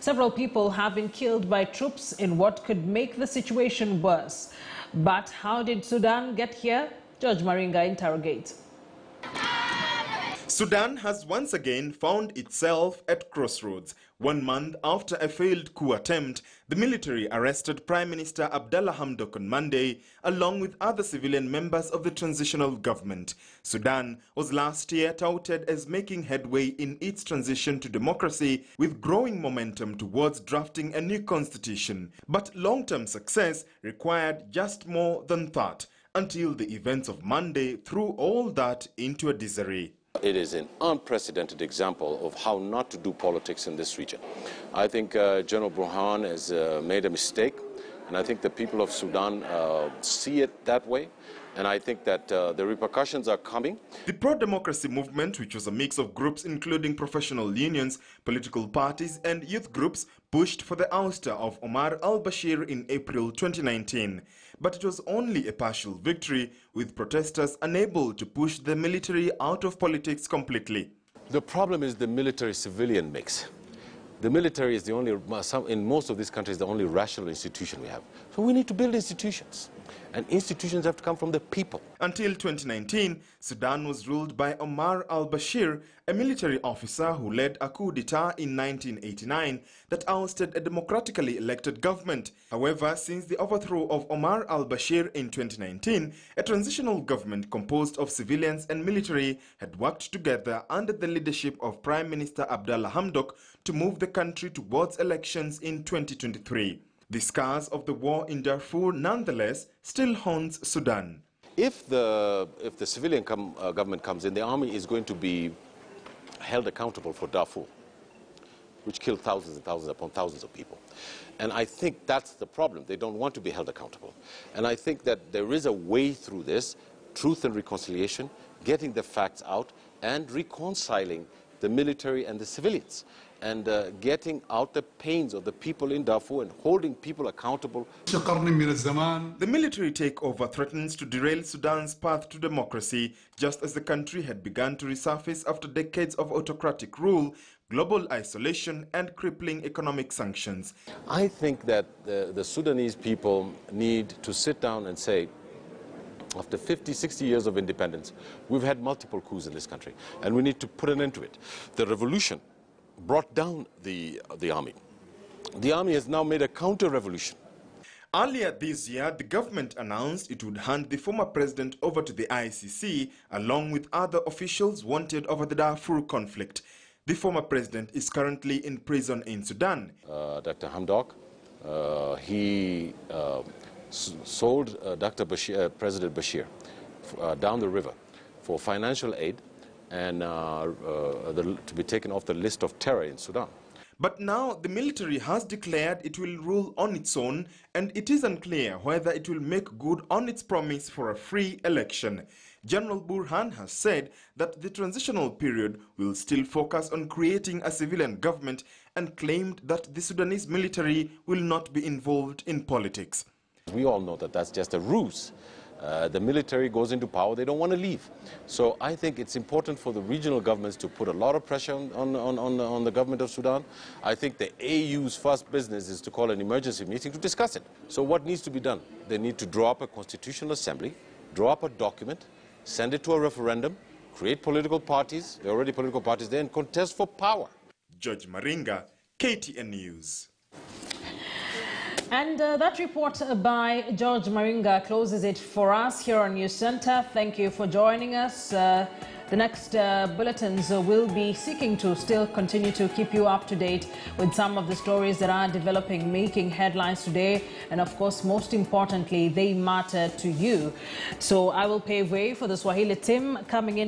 Several people have been killed by troops in what could make the situation worse. But how did Sudan get here? George Maringa interrogates. Sudan has once again found itself at crossroads. 1 month after a failed coup attempt, the military arrested Prime Minister Abdallah Hamdok on Monday, along with other civilian members of the transitional government. Sudan was last year touted as making headway in its transition to democracy, with growing momentum towards drafting a new constitution. But long-term success required just more than that, until the events of Monday threw all that into a disarray. It is an unprecedented example of how not to do politics in this region. I think General Burhan has made a mistake, and I think the people of Sudan see it that way, and I think that the repercussions are coming. The pro-democracy movement, which was a mix of groups including professional unions, political parties and youth groups, pushed for the ouster of Omar al-Bashir in April 2019. But it was only a partial victory, with protesters unable to push the military out of politics completely. The problem is the military-civilian mix. The military is the only, in most of these countries, the only rational institution we have. So we need to build institutions. And institutions have to come from the people. Until 2019, Sudan was ruled by Omar al-Bashir, a military officer who led a coup d'etat in 1989 that ousted a democratically elected government. However, since the overthrow of Omar al-Bashir in 2019, a transitional government composed of civilians and military had worked together under the leadership of Prime Minister Abdallah Hamdok to move the country towards elections in 2023. The scars of the war in Darfur nonetheless still haunts Sudan. If the civilian government comes in, the army is going to be held accountable for Darfur, which killed thousands and thousands upon thousands of people. And I think that's the problem. They don't want to be held accountable. And I think that there is a way through this, truth and reconciliation, getting the facts out and reconciling the military and the civilians, and getting out the pains of the people in Darfur and holding people accountable. The military takeover threatens to derail Sudan's path to democracy, just as the country had begun to resurface after decades of autocratic rule, global isolation and crippling economic sanctions. I think that the Sudanese people need to sit down and say, after 50, 60 years of independence, we've had multiple coups in this country, and we need to put an end to it. The revolution brought down the army. The army has now made a counter-revolution. Earlier this year, the government announced it would hand the former president over to the ICC, along with other officials wanted over the Darfur conflict. The former president is currently in prison in Sudan. Dr. Hamdok, he sold President Bashir down the river for financial aid and to be taken off the list of terror in Sudan. But now the military has declared it will rule on its own, and it is unclear whether it will make good on its promise for a free election. General Burhan has said that the transitional period will still focus on creating a civilian government, and claimed that the Sudanese military will not be involved in politics. We all know that that's just a ruse. The military goes into power, they don't want to leave. So I think it's important for the regional governments to put a lot of pressure on the government of Sudan. I think the AU's first business is to call an emergency meeting to discuss it. So what needs to be done? They need to draw up a constitutional assembly, draw up a document, send it to a referendum, create political parties, there are already political parties there, and contest for power. George Maringa, KTN News. And that report by George Maringa closes it for us here on News Center. Thank you for joining us. The next bulletins will be seeking to still continue to keep you up to date with some of the stories that are developing, making headlines today. And of course, most importantly, they matter to you. So I will pave way for the Swahili team coming in.